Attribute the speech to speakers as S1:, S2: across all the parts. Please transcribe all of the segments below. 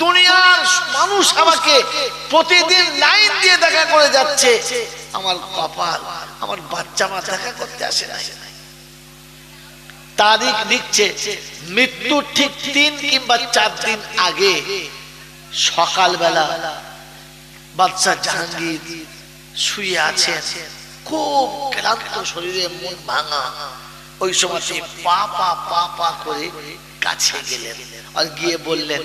S1: দুনিয়ার মানুষ আমাকে প্রতিদিন লাইন দিয়ে দেখা করে যাচ্ছে, আমার কপাল, আমার বাচ্চা মা দেখা করতে আসে না। তারিখ লিখছে মৃত্যুর ঠিক 3 কিংবা 4 দিন আগে সকালবেলা বাদশা জাহাঙ্গীর শুয়ে আছে, খুব ক্লান্ত শরীরে, মন ভাঙা। ওই সময় পা পা পা পা করে কাছে গেলেন আর গিয়ে বললেন,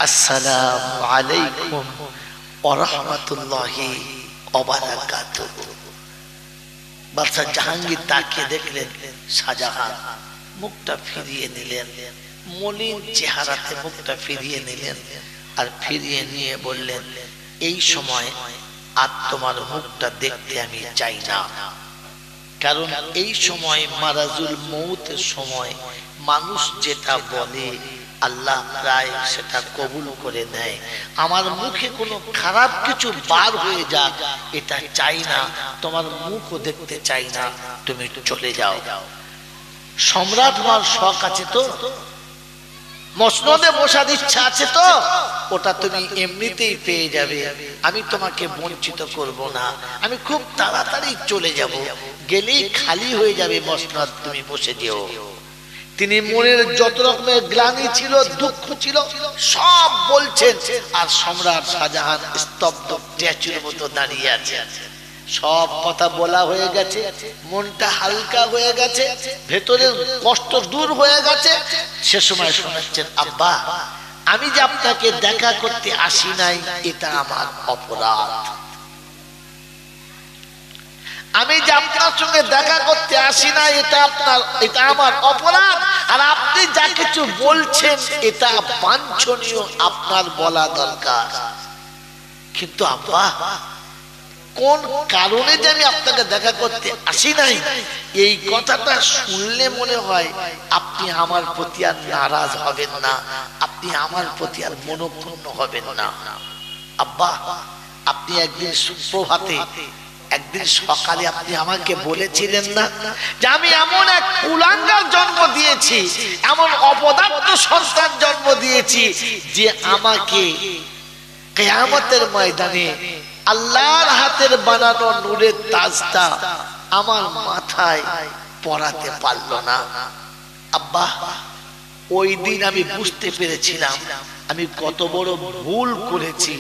S1: আসসালামু আলাইকুম ওয়া রাহমাতুল্লাহি ওয়া বারাকাতুহু। বাদশা জাহাঙ্গীর তাকিয়ে দেখলেন শাহজাহান, মুখটা ফিরিয়ে নিলেন, মলিন চেহারাতে মুখটা ফিরিয়ে নিলেন, আর ফিরিয়ে নিয়ে বললেন, এই সময় আর তোমার মুখটা দেখতে আমি চাই না, কারণ এই সময় মারাজুল মৌতের সময় মানুষ যেটা বলে আল্লাহ প্রায় সেটা কবুল করে নেয়। আমার মুখে কোনো খারাপ কিছু বার হয়ে যাক এটা চাই না, তোমার মুখও দেখতে চাই না, তুমি চলে যাও। সম্রাট হওয়ার শখ আছে তো, মসনদে বসার ইচ্ছা আছে তো, ওটা তুমি এমনিতেই পেয়ে যাবে, আমি তোমাকে বঞ্চিত করব না, আমি খুব তাড়াতাড়ি চলে যাব, গেলেই খালি হয়ে যাবে মসনদ, তুমি বসে যেও। তিনি মনের যত রকমের গ্লানি ছিল, দুঃখ ছিল, সব বলছেন, আর সম্রাট শাহজাহান স্তব্ধ স্ট্যাচুর মতো দাঁড়িয়ে আছে। সব কথা বলা হয়ে গেছে, মনটা হালকা হয়ে গেছে, ভেতরের কষ্ট দূর হয়ে গেছে। সে সময় শোনাচ্ছেন, আব্বা আমি যে আপনাকে দেখা করতে আসি নাই এটা আমার অপরাধ, আমি যে আপনার সঙ্গে দেখা করতে আসি না এটা আমার অপরাধ, আর আপনি যা কিছু বলছেন এটা বাঞ্ছনীয়, আপনার বলা দরকার। কিন্তু আব্বা কোন কারণে যে আমি আপনাকে দেখা করতে আসি নাই, এই কথাটা শুনলে মনে হয় আপনি আমার প্রতি আর নারাজ হবেন না, আপনি আমার প্রতি আর মনোক্ষুণ্ণ হবেন না। আব্বা আপনি একদিন সুপ্রভাতে, একদিন সকালে আপনি আমাকে বলেছিলেন না যে আমি এমন এক কুলাঙ্গার জন্ম দিয়েছি, এমন অপদার্থ সন্তান জন্ম দিয়েছি যে আমাকে কিয়ামতের ময়দানে আল্লাহর হাতের বানানো নূরের তাজটা আমার মাথায় পরাতে পারলো না। আব্বা ওই দিন আমি বুঝতে পেরেছিলাম আমি কত বড় ভুল করেছি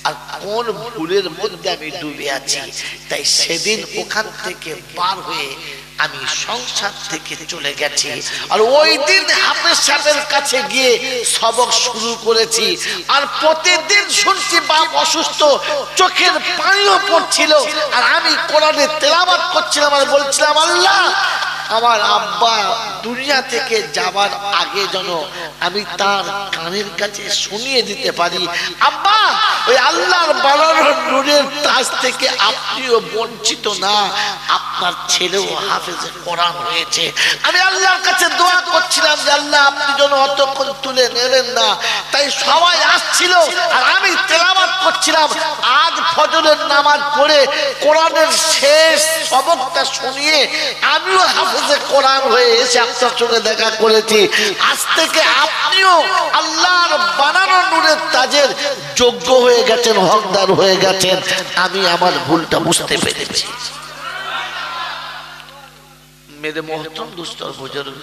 S1: আর কোন ভুলের মধ্যে আমি ডুবে আছি। তাই সেদিন ওখান থেকে পার হয়ে আমি সংসার থেকে চলে গেছি, আর ওই দিন হাফেজ সাহেবের কাছে গিয়ে সবক শুরু করেছি। আর প্রতিদিন শুনছি বাপ অসুস্থ, চোখের পানিও পড়ছিল, আর আমি কোরআনে তেলাওয়াত করছিলাম আর বলছিলাম, আল্লাহ আমার আব্বা দুনিয়া থেকে যাবার আগে যেন আমি তার কানের কাছে শুনিয়ে দিতে পারি, আব্বা ওই আল্লাহর বানানোর নূরের তাজ থেকে আপনিও বঞ্চিত না, আপনার ছেলেও হাফেজে কোরআন হয়েছে। আমি আল্লাহর কাছে দোয়া করছিলাম যে আল্লাহ আপনি যেন অতক্ষণ তুলে নেবেন না। তাই সবাই আসছিল আর আমি তেলাওয়াত করছিলাম। আজ ফজরের নামাজ পড়ে কোরআনের শেষ সবকটা শুনিয়ে আমিও হাফেজে কোরআন হয়ে এসে আপনার সঙ্গে দেখা করেছি। আজ থেকে আপনিও আল্লাহর বানানো নূরের তাজের যোগ্য হয়ে গেছেন, হকদার হয়ে গেছেন। আমি আমার ভুলটা বুঝতে পেরেছি। মেরে মোহতরম দুস্তর বুজুর্গ,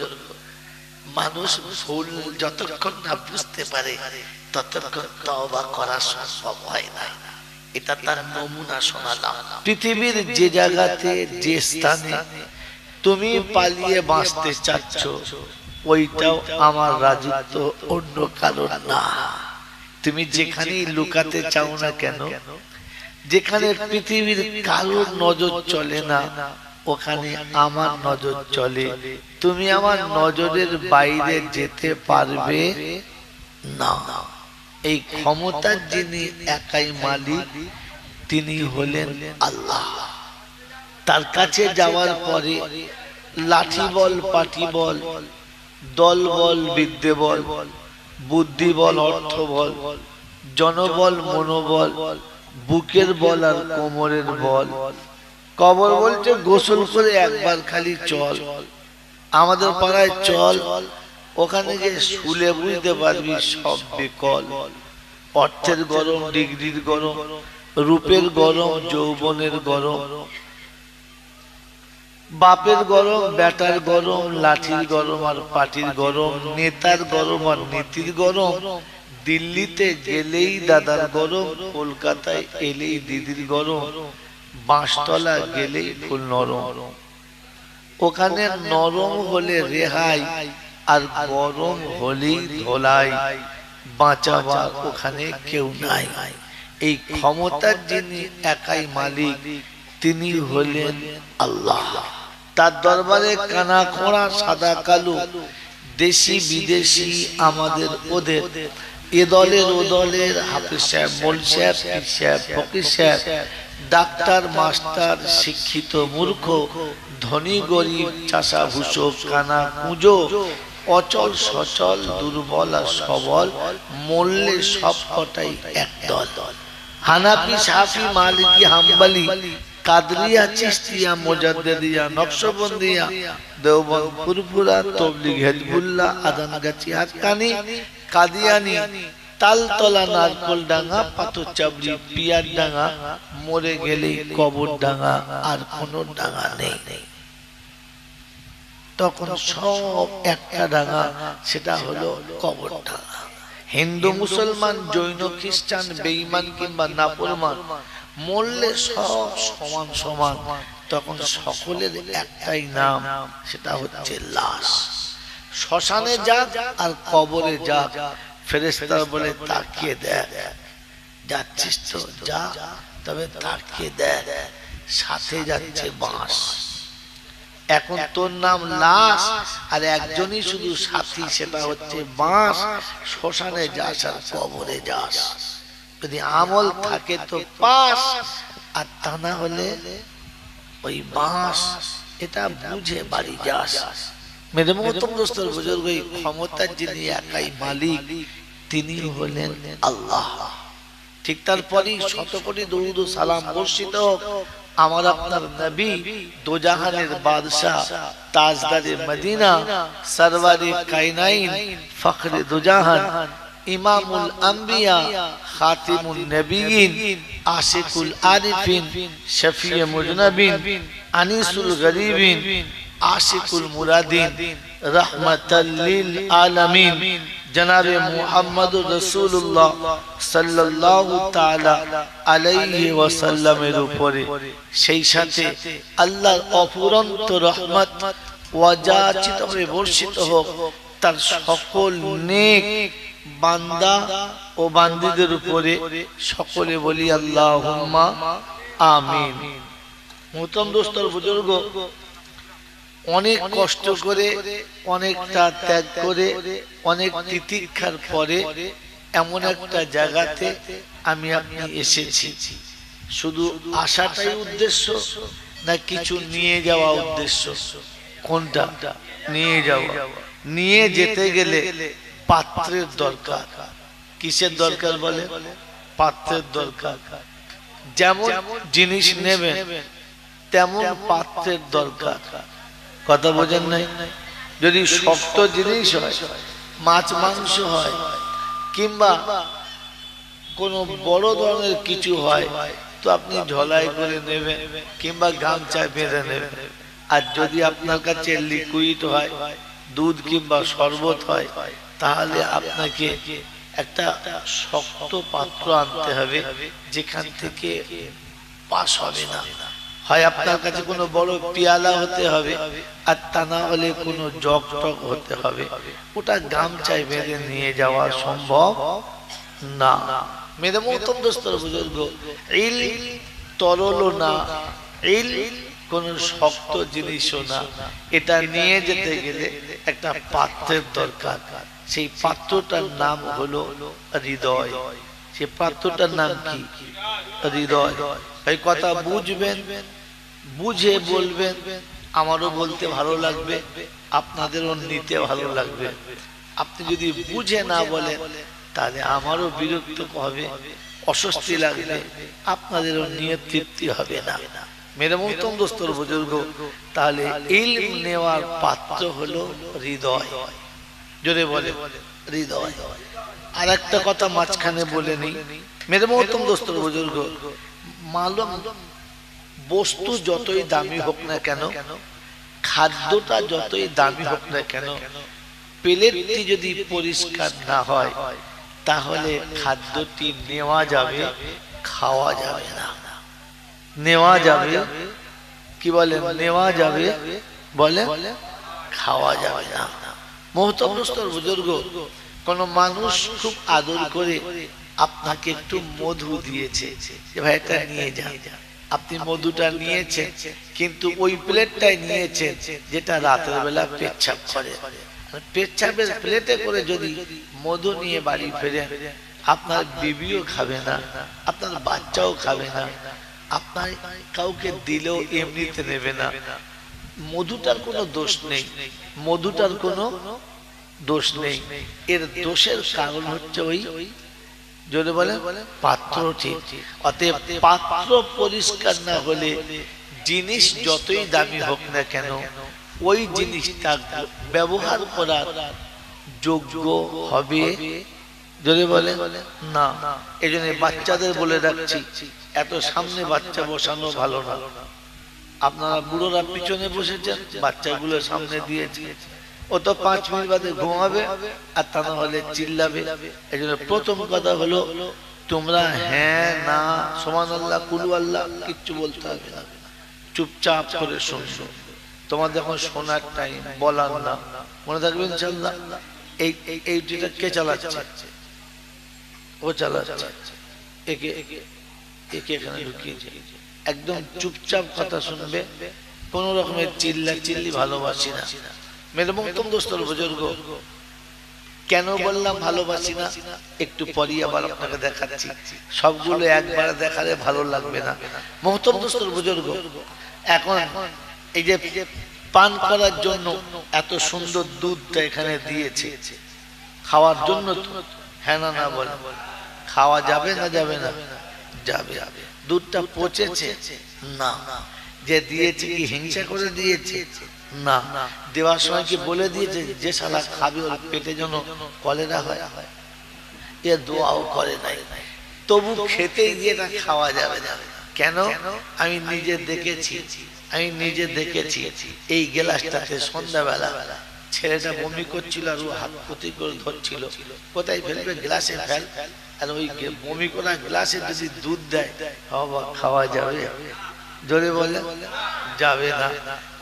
S1: মানুষ ভুল যতক্ষণ না বুঝতে পারে ততক্ষণ তওবা করা সম্ভব হয় না। এটা তার নমুনা শোনালাম। পৃথিবীর যে জায়গাতে যে স্থানে তুমি পালিয়ে বাঁচতে চাচ্ছ ওইটাও আমার রাজত্ব, অন্য কারণ না। তুমি যেখানেই লুকাতে চাও না কেন, যেখানে পৃথিবীর কারোর নজর চলে না ওখানে আমার নজর চলে। তুমি আমার নজরের বাইরে যেতে পারবে না। এই ক্ষমতার যিনি একাই মালিক তিনি হলেন আল্লাহ। তার কাছে যাওয়ার পরে লাঠি বল, পাটি বল, দল বল, বিদ্যে বল, বুদ্ধি বল, অর্থ বল, জনবল, মনোবল, বুকের বল আর কোমরের বল। কবর বলছে গোসল করে একবার খালি চল, আমাদের পাড়ায় চল, ওখানে গিয়ে শুলে বুঝতে পারবি সব বিকল। অর্থের গরম, ডিগ্রির গরম, রূপের গরম, যৌবনের গরম, বাপের গরম, বেটার গরম, লাঠির গরম আর পাটির গরম, নেতার গরম আর নীতির গরম, দিল্লিতে গেলেই দাদার গরম, কলকাতায় এলেই দিদির গরম, বাঁশতলা গেলেই ফুল নরম। ওখানে নরম হলে রেহাই আর গরম হলেই ধোলাই, বাঁচাবার ওখানে কেউ নাই। এই ক্ষমতার যিনি একাই মালিক তিনি হলেন আল্লাহ। তার দরবারে কানা খোঁড়া সাদা কালো, দেশি বিদেশি আমাদের ওদের, এ দলের ও দলের, হাফিজ সাহেব, মোল সাহেব, পীর সাহেব, ফকির সাহেব, ডাক্তার, মাস্টার, শিক্ষিত মূর্খ, ধনী গরিব, চাষা ভুষো, কানা কুঁজো, অচল সচল, দুর্বল আর সবল, মরলে সব কটাই একদল। হানাফি, শাফি, মালিকি, হাম্বলি, কাদরিয়া, চিশতিয়া, মুজাদ্দিদিয়া, নকশবন্দিয়া, দেওবন্দ, ফুরফুরা, তবলিগ, হিজবুল্লাহ, আদানগাছি, হাক্কানি, কাদিয়ানি, তালতলা, নারকোল ডাঙ্গা, পাথর চাবড়ি, পিয়ার ডাঙ্গা, মরে গেলেই কবর ডাঙ্গা, আর কোনো ডাঙ্গা নেই। তখন সব একটা ডাঙ্গা, সেটা হলো কবর ডাঙ্গা। হিন্দু, মুসলমান, জৈন, খ্রিস্টান, বেঈমান কিংবা নাফরমান, মরলে সব সমান সমান। তখন সকলের একটাই নাম, সেটা হচ্ছে লাশ। শ্মশানে যাক আর কবরে যাক, ফেরেশতা বলে তাকিয়ে দেখ, যাচ্ছিস তো যা, তবে তাকিয়ে দেখ, সাথে যাচ্ছে বাঁশ। এখন তোর নাম লাশ আর একজনই শুধু সাথী, সেটা হচ্ছে বাঁশ। শ্মশানে যাস আর কবরে যাস, যদি আমল থাকে তো পাস, আর তা না হলে ওই বাঁশ। এটা বুঝে বাড়ি যাস। মেরে মোহতরম দোস্তর বুজুর্গ, এই ক্ষমতার যিনি একাই মালিক তিনি হলেন আল্লাহ। ঠিক তারপরই শত কোটি দরুদ ও সালাম বর্ষিত হোক আমার আপনার নবী, দোজাহানের বাদশাহ, তাজদারে মদিনা, সরওয়ারে কায়নাইন, ফখরে দোজাহান, ইমামুল আম্বিয়া, খাতিমুন নবিয়িন, আশিকুল আরিফিন, শফিয়ে মুজনবিন, আনিসুল গরিবিন, আশিকুল মুরাদিন, রহমাতাল লিল আলামিন, জনাবে মুহাম্মদুর রাসূলুল্লাহ সাল্লাল্লাহু তাআলা আলাইহি ওয়াসাল্লামের উপরে, সেই সাথে আল্লাহর অফুরন্ত রহমত ওয়াজাচিত হয়ে বর্ষিত হোক তার সকল নেক বান্দা ও বান্দীদের উপরে। সকলে বলি আল্লাহুম্মা আমিন। মোহতরম দোস্তর বুজুর্গ, অনেক কষ্ট করে, অনেকটা ত্যাগ করে, অনেক তিতিক্ষার পরে এমন একটা জায়গাতে আমি আপনি এসেছি। শুধু আসাটাই উদ্দেশ্য না কিছু নিয়ে যাওয়া উদ্দেশ্য? কোনটা? নিয়ে যাওয়া। নিয়ে যেতে গেলে পাত্রের দরকার। কিসের দরকার বলে? পাত্রের দরকার। যেমন জিনিস নেবেন তেমন পাত্রের দরকার। কথা বোঝেন নাই? যদি শক্ত জিনিস হয়, মাছ মাংস হয়, কিংবা কোনো বড় ধরনের কিছু হয়, তো আপনি ঝলাই করে নেবেন কিংবা গামছায় বেঁধে নেবেন। আর যদি আপনার কাছে লিকুইড হয়, দুধ কিংবা শরবত হয়, তাহলে আপনাকে একটা শক্ত পাত্র আনতে হবে, যেখান থেকে পাস হবে না। হয় আপনার কাছে কোনো বড় পিয়ালা হতে হবে, আর তা না হলে কোনো জগ টগ হতে হবে। ওটা গামছায় বেঁধে নিয়ে যাওয়া সম্ভব না। মেরে মোহতরম দোস্তর বুজুর্গ, ইলম তরল না, ইলম কোনো শক্ত জিনিসও না। এটা নিয়ে যেতে গেলে একটা পাত্রের দরকার। সেই পাত্রটার নাম হলো হৃদয়। সেই পাত্রটার নাম কি? হৃদয়। এই কথা বুঝবেন, বুঝে বলবেন। আমারও বলতে ভালো লাগবে, আপনাদেরও নিতে ভালো লাগবে। আপনি যদি বুঝে না বলেন তাহলে আমারও বিরক্ত হবে, অস্বস্তি লাগবে, আপনাদেরও নিয়ে তৃপ্তি হবে না। মেরে মোহতরম দোস্তর বুজুর্গ, তাহলে ইলম নেওয়ার পাত্র হলো হৃদয়। জোরে বলে হৃদয়। আর একটা কথা মাঝখানে বলে নেই, মেরে মহতম দোস্তর বুজুর্গ, মালুম বস্তু যতই দামি হোক না কেন, খাদ্যটা যতই দামি হোক না কেন, প্লেটটি যদি পরিষ্কার না হয় তাহলে খাদ্যটি নেওয়া যাবে, খাওয়া যাবে না। নেওয়া যাবে, কি বলে, নেওয়া যাবে বলে, খাওয়া যাবে না। মহতম দোস্তর বুজুর্গ, কোন মানুষ খুব আদর করে আপনাকে একটু মধু দিয়েছে, যে ভাই এটা নিয়ে যান, আপনি মধুটা নিয়েছেন, কিন্তু ওই প্লেটটাই নিয়েছেন যেটা রাতের বেলা পেচ্ছাপ করে। পেচ্ছাপের প্লেটে করে যদি মধু নিয়ে বাড়ি ফেরেন, আপনার বিবিও খাবে না, আপনার বাচ্চাও খাবে না, আপনার কাউকে দিলেও এমনিতে নেবে না। মধুটার কোনো দোষ নেই, মধুটার কোনো দোষ নেই। এর দোষের কারণ হচ্ছে ওই, যদি বলে, পাত্রটি। অতএব পাত্র পরিষ্কার না হলে জিনিস যতই দামি হোক না কেন, ওই জিনিসটা ব্যবহার করার যোগ্য হবে, যদি বলে না। এই জন্য বাচ্চাদের বলে রাখছি, এত সামনে বাচ্চা বসানো ভালো না। আপনারা বুড়োরা পিছনে বসেছেন, বাচ্চাগুলো সামনে দিয়েছে, ও তো 5 মিনিট বাদে ঘুমাবে, আর তা না হলে চিল্লাবে। এই জন্য প্রথম কথা হলো, তোমরা হ্যাঁ না সুবহানাল্লাহ কুলু আল্লাহ কিচ্ছু বলতে হবে না, চুপচাপ করে শুনছো। তোমার যখন শোনার টাইম, বলার না, মনে থাকবে ইনশাআল্লাহ। এই যেটা কে চালাচ্ছে, ও চালাচ্ছে, একে এখানে ঢুকিয়েছে। একদম চুপচাপ কথা শুনবে, কোন রকমের চিল্লা চিল্লি ভালোবাসি না। মেরে মুহতম দোস্তর বুজুর্গ, কেন বললাম ভালোবাসি না, একটু পরে আবার আপনাকে দেখাচ্ছি। সবগুলো একবার দেখালে ভালো লাগবে না। মুহতম দোস্তর বুজুর্গ, এখন এই যে পান করার জন্য এত সুন্দর দুধটা এখানে দিয়েছে, খাওয়ার জন্য, হ্যাঁ না না বলে, খাওয়া যাবে না যাবে না? যাবে। দুধটা পচেছে না, যে দিয়েছে কি হিংসা করে দিয়েছে? না, দেওয়ার সময় কি বলে দিয়েছে যে শালা খাবে ওর পেটে যেন কলেরা হয়? এ দোয়াও করে নাই, তবু খেতে গিয়ে না খাওয়া যাবে না। কেন? আমি নিজে দেখেছি এই গ্লাসটাতে সন্ধ্যাবেলা ছেলেটা বমি করছিল, আর ও হাত পুঁতি করে ধরছিল, কোথায় ফেলবে, গ্লাসে ফেল। আর ওই বমি করা গ্লাসে যদি দুধ দেয়, খাওয়া যাবে? জোরে বলে যাবে না।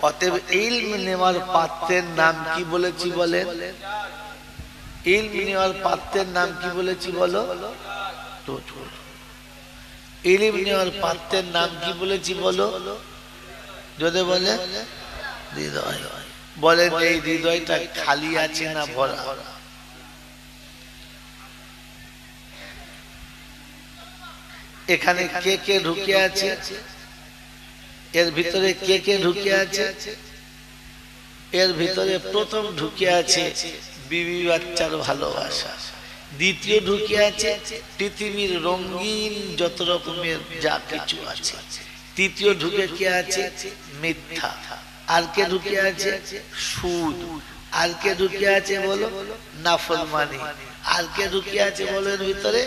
S1: অতএব ইলম নেওয়ার পাত্রের নাম কি বলেছি বলেন? ইলম নেওয়ার পাত্রের নাম কি বলেছি বলো? ইলম নেওয়ার পাত্রের নাম কি বলেছি বলো? যদি বলে হৃদয়। বলেন এই হৃদয়টা খালি আছে না ভরা? এখানে কে কে ঢুকে আছে? এর ভিতরে কে কে ঢুকে আছে? এর ভিতরে প্রথম ঢুকে আছে বিবি বাচ্চার ভালোবাসা, দ্বিতীয় ঢুকে আছে পৃথিবীর রঙিন যত রকমের যা কিছু আছে, তৃতীয় ঢুকে কে আছে? মিথ্যা। আর কে ঢুকে আছে? সুদ। আর কে ঢুকে আছে বলো? নাফরমানি। আর কে ঢুকে আছে বলো এর ভিতরে?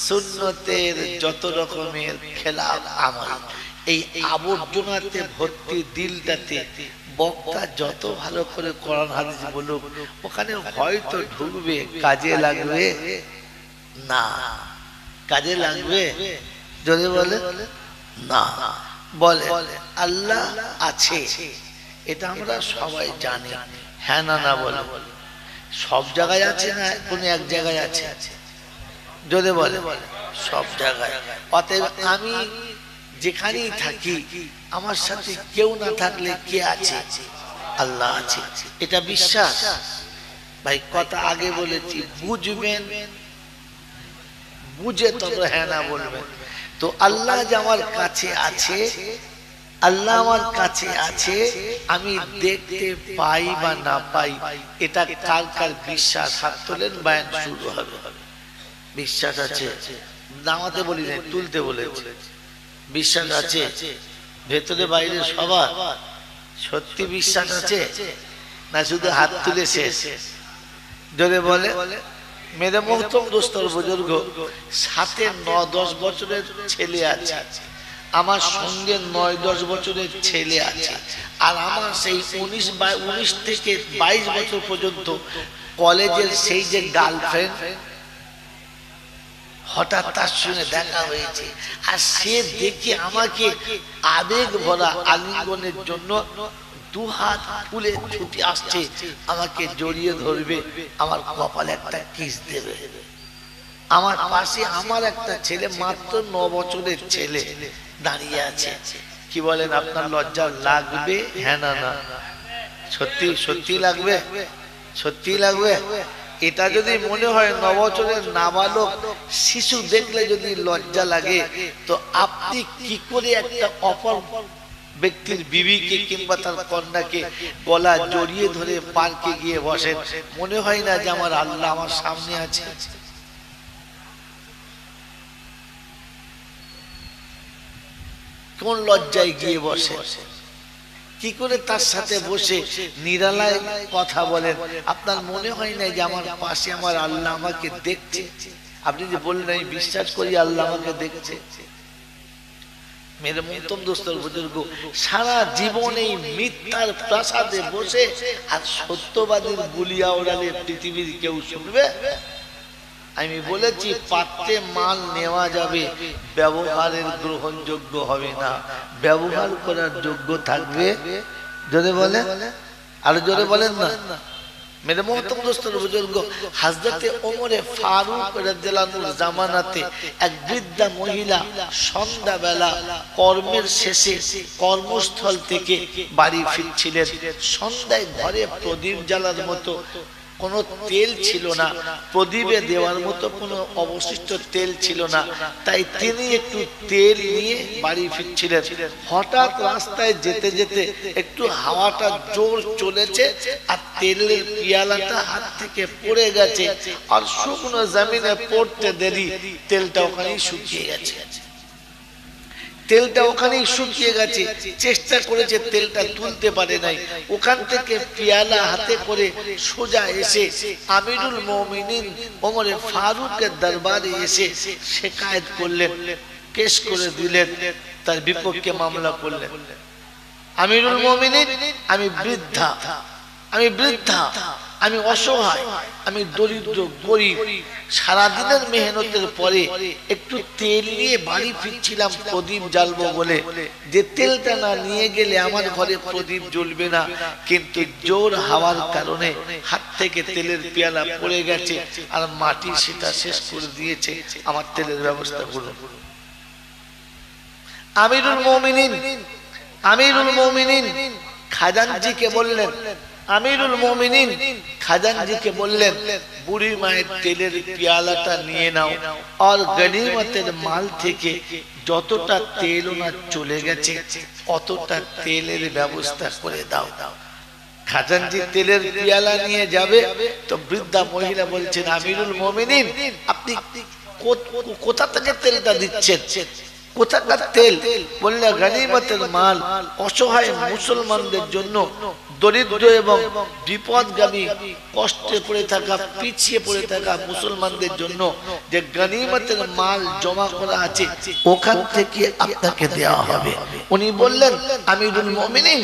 S1: সুন্নতের যত রকমের খেলাফ আমল। এই আবর্জনাতে ভর্তি দিলটাতে বক্তা যত ভালো করে কোরআন হাদিস বলুক, ওখানে হয়তো ঢুকবে, কাজে লাগবে না। কাজে লাগবে? যদি বলে না। বলে আল্লাহ আছে, এটা আমরা সবাই জানি, হ্যাঁ না না বলে? সব জায়গায় আছে না কোন এক জায়গায় আছে? যদি বলে সব জায়গায়। অতএব আমি যেখানেই থাকি, আমার সাথে কেউ না থাকলে কে আছে? আল্লাহ আছে। এটা বিশ্বাস। ভাই কথা আগে বলেছি, বুঝবেন, বুঝে তবে হ্যাঁ না বলবেন। তো আল্লাহ যে আমার কাছে আছে, আল্লাহ আমার কাছে আছে, আমি দেখতে পাই বা না পাই, এটা কার কার বিশ্বাস? হাত তোলেন, বায়ান শুরু হবে। বিশ্বাস আছে? নামাতে বলি না, তুলতে বলেছি। বিশ্বাস আছে ভেতরে বাইরে সবার? সত্যি বিশ্বাস আছে না শুধু হাত তুলে শেষ? যদি বলে মেরে মোহতম দোস্তর বুজুর্গ, সাথে 9-10 বছরের ছেলে আছে, আমার সঙ্গে 9-10 বছরের ছেলে আছে, আর আমার সেই 19 থেকে 22 বছর পর্যন্ত কলেজের সেই যে গার্লফ্রেন্ড, হঠাৎ তার সঙ্গে দেখা হয়েছে, আর সে দেখে আমাকে আবেগ ভরা আলিঙ্গনের জন্য 2 হাত ফুলে ছুটে আসছে, আমাকে জড়িয়ে ধরবে, আমার কপালে একটা কিস দেবে। আমার পাশে আমার একটা ছেলে, মাত্র 9 বছরের ছেলে দাঁড়িয়ে আছে। কি বলেন, আপনার লজ্জা লাগবে? হ্যাঁ না না, সত্যি সত্যি লাগবে, সত্যি লাগবে। এটা যদি মনে হয় 9 বছরের নাবালক শিশু দেখলে যদি লজ্জা লাগে, তো আপনি কি করে একটা অপর ব্যক্তির বিবিকে কিংবা তার কন্যাকে গলা জড়িয়ে ধরে পার্কে গিয়ে বসেন? মনে হয় না যে আমার আল্লাহ আমার সামনে আছে? কোন লজ্জায় গিয়ে বসে? কি করে তার সাথে বসে নিরালায় কথা বলেন? আপনার মনে হয় না যে আমার পাশে আমার আল্লাহ আমাকে দেখছে? আপনি যে বললেন আমি বিশ্বাস করি আল্লাহ আমাকে দেখছে। মেরে মোহতম দোস্তর বুজুর্গ, সারা জীবন এই মিথ্যার প্রাসাদে বসে আর সত্যবাদীর বুলিয়া ওড়ালে পৃথিবীর কেউ শুনবে? আমি বলেছি পাত্রে মাল নেওয়া যাবে, ব্যবহারের গ্রহণযোগ্য হবে না, ব্যবহার করার যোগ্য থাকবে। জোরে বলে, আরো জোরে বলেন না। মেরে মোহতম দোস্তর বুজুর্গ, হযরতে ওমরে ফারুক রাদিয়াল্লাহু আনহুর জামানাতে এক বৃদ্ধা মহিলা সন্ধ্যাবেলা কর্মের শেষে কর্মস্থল থেকে বাড়ি ফিরছিলেন। সন্ধ্যায় ঘরে প্রদীপ জ্বালার মতো কোনো তেল ছিল না, প্রদীপে দেওয়ার মতো কোনো অবশিষ্ট তেল ছিল না, তাই তিনি একটু তেল নিয়ে বাড়ি ফিরছিলেন। হঠাৎ রাস্তায় যেতে যেতে একটু হাওয়াটা জোর চলেছে আর তেলের পিয়ালাটা হাত থেকে পড়ে গেছে, আর শুকনো জমিনে পড়তে দেরি তেলটা ওখানেই শুকিয়ে গেছে। তেলটা ওখানেই শুকিয়ে গেছে, চেষ্টা করেছে তেলটা তুলতে পারে নাই। ওখান থেকে পিয়ালা হাতে করে সোজা এসে আমিরুল মুমিনিন ওমরে ফারুকের দরবারে এসে শিকায়েত করলেন, কেস করে দিলেন, তার বিপক্ষে মামলা করলেন। আমিরুল মুমিনিন, আমি বৃদ্ধা, আমি অসহায়, আমি দরিদ্র গরিব, সারাদিনের মেহনতের পরে একটু তেল নিয়ে বাড়ি ফিরছিলাম প্রদীপ জ্বালবো বলে, যে তেলটা না নিয়ে গেলে আমার ঘরে প্রদীপ জ্বলবে না, কিন্তু জোর হাওয়ার কারণে হাত থেকে তেলের পেয়ালা পড়ে গেছে আর মাটি সেটা শেষ করে দিয়েছে, আমার তেলের ব্যবস্থা করুন। আমিরুল মুমিনিন খাজানজিকে বললেন, খাজানজিকে বললেন, বুড়ি মায়ের তেলের পিয়ালাটা নিয়ে নাও আর গনিমতের মাল থেকে যতটা তেল ওনার চলে গেছে অতটা তেলের ব্যবস্থা করে দাও। খাজানজি তেলের পিয়ালা নিয়ে যাবে, তো বৃদ্ধা মহিলা বলছেন, আমিরুল মুমিনিন আপনি কোথা থেকে তেলটা দিচ্ছেন? কোথাকার তেল? বললেন গনিমতের মাল, অসহায় মুসলমানদের জন্য, দরিদ্র এবং বিপদগামী, কষ্টে পড়ে থাকা, পিছিয়ে পড়ে থাকা মুসলমানদের জন্য যে গনিমতের মাল জমা করা আছে ওখান থেকে আপনাকে দেওয়া হবে। উনি বললেন, আমিরুল মুমিনিন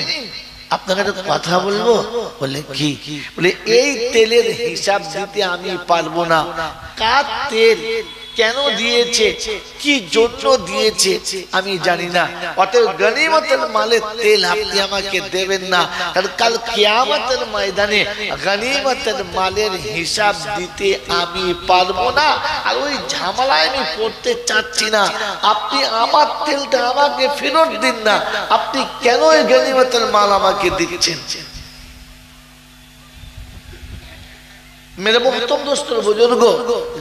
S1: আপনাকে একটা কথা বলবো। বলে কি? বলে এই তেলের হিসাব দিতে আমি পারবো না, কার তেল, কেন দিয়েছে, কি জন্য দিয়েছে আমি জানি না, অতএব গনিমতের মালের তেল আপনি আমাকে দেবেন না, কারণ কাল কিয়ামতের ময়দানে গনিমতের মালের হিসাব দিতে আমি পারবো না, আর ওই ঝামেলায় আমি পড়তে চাচ্ছি না। আপনি আমার তেলটা আমাকে ফেরত দিন না, আপনি কেন ওই গনিমতের মাল আমাকে দিচ্ছেন? মেরে মোহতরম দোস্তর বুজুর্গ,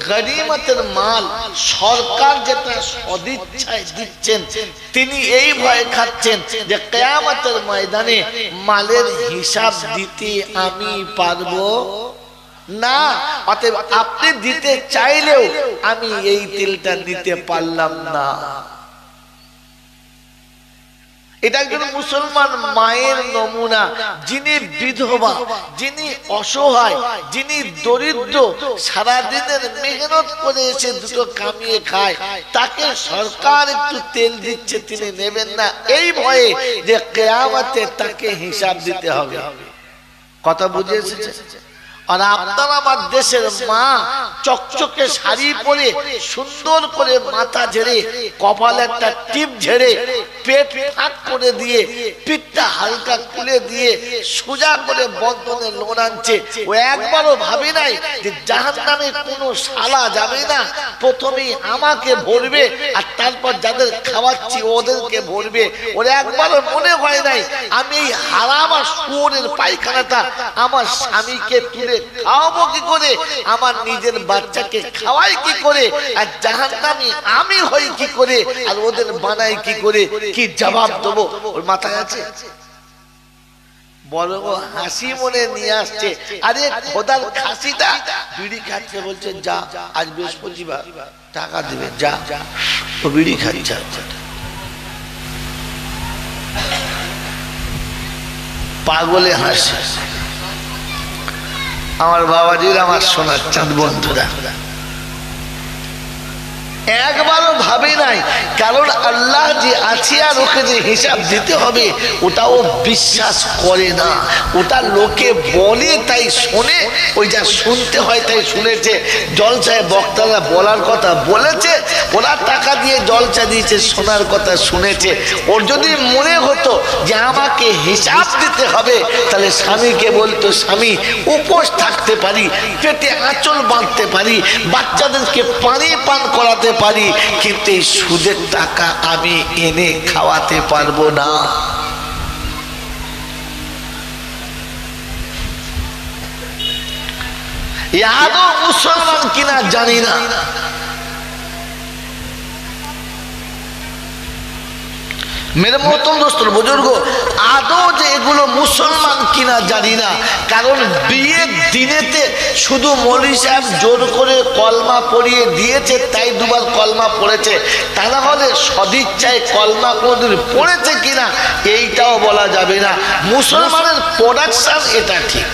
S1: গনিমতের মাল সরকার যেটা সদিচ্ছায় দিচ্ছেন, তিনি এই ভয় খাচ্ছেন যে কিয়ামতের ময়দানে মালের হিসাব দিতে আমি পারবো না, অতএব আপনি দিতে চাইলেও আমি এই তেলটা নিতে পারলাম না। এটা একজন মুসলমান মায়ের নমুনা, যিনি বিধবা, যিনি অসহায়, যিনি দরিদ্র, সারাদিনের মেহনত করে এসে দুটো কামিয়ে খায়, তাকে সরকার একটু তেল দিচ্ছে, তিনি নেবেন না এই ভয়ে যে কিয়ামতে তাকে হিসাব দিতে হবে। কথা বুঝে এসেছে? আর আপনার আমার দেশের মা চকচকে শাড়ি পরে সুন্দর করে মাথা ঝেড়ে, কপালে একটা টিপ ঝেড়ে, পেট ফাঁক করে দিয়ে, পিঠটা হালকা খুলে দিয়ে, সোজা করে বন্ধনে লোন আনছে। ও একবারও ভাবে নাই যে জাহান্নামে কোনো শালা যাবে না, প্রথমেই আমাকে ভরবে আর তারপর যাদের খাওয়াচ্ছি ওদেরকে ভরবে। ওরা একবারও মনে হয় নাই আমি এই হারাম আর শুয়োরের পায়খানাটা আমার স্বামীকে তুলে খাওয়াবো কি করে, আমার নিজের বাচ্চাকে খাওয়াই কি করে, আর জাহান্নামী আমি হই কি করে, আর ওদের বানাই কি করে, কি জবাব দেবো? ওর মাথায় আছে? বড় হাসি মনে নিয়ে আসছে। আরে খোদার খাসিটা বিড়ি খাচ্ছে, বলছে যা আজ বৃহস্পতিবার টাকা দেবে, যা। ও বিড়ি খাচ্ছে। পাগলে হাসে। আমার বাবাজির, আমার সোনার চাঁদ বন্ধুরা, একবারও ভাবে নাই, কারণ আল্লাহ যে আছে আর ওকে যে হিসাব দিতে হবে ওটাও বিশ্বাস করে না। ওটা লোকে বলে তাই শোনে, ওই যা শুনতে হয় তাই শুনেছে। জলসায় বক্তারা বলার কথা বলেছে, ওরা টাকা দিয়ে জলসা দিয়েছে, শোনার কথা শুনেছে। ওর যদি মনে হতো যে আমাকে হিসাব দিতে হবে, তাহলে স্বামীকে বলতো স্বামী উপোস থাকতে পারি, পেটে আঁচল বাঁধতে পারি, বাচ্চাদেরকে পানি পান করাতে পারি, কিন্তু এই সুদের টাকা আমি এনে খাওয়াতে পারবো না। আদৌ মুসলমান কিনা জানি না। মেরে মহতরম দোস্তর বুজুর্গ, আদৌ যে এগুলো মুসলমান কিনা জানি না। কারণ বিয়ের দিনেতে শুধু মৌলভী সাহেব জোর করে কলমা পড়িয়ে দিয়েছে, তাই দুবার কলমা পড়েছে। তা না হলে সদিচ্ছায় কলমা কোনদিন পড়েছে কিনা এইটাও বলা যাবে না। মুসলমানের প্রোডাকশন এটা ঠিক।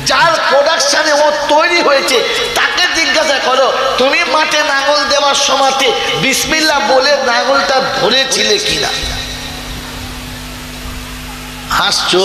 S1: যার প্রোডাকশনে ও তৈরি হয়েছে তাকে জিজ্ঞাসা করো, তুমি মাঠে নাঙল দেওয়ার সময়তে বিসমিল্লাহ বলে নাঙলটা ধরেছিলে কিনা? হাসছো?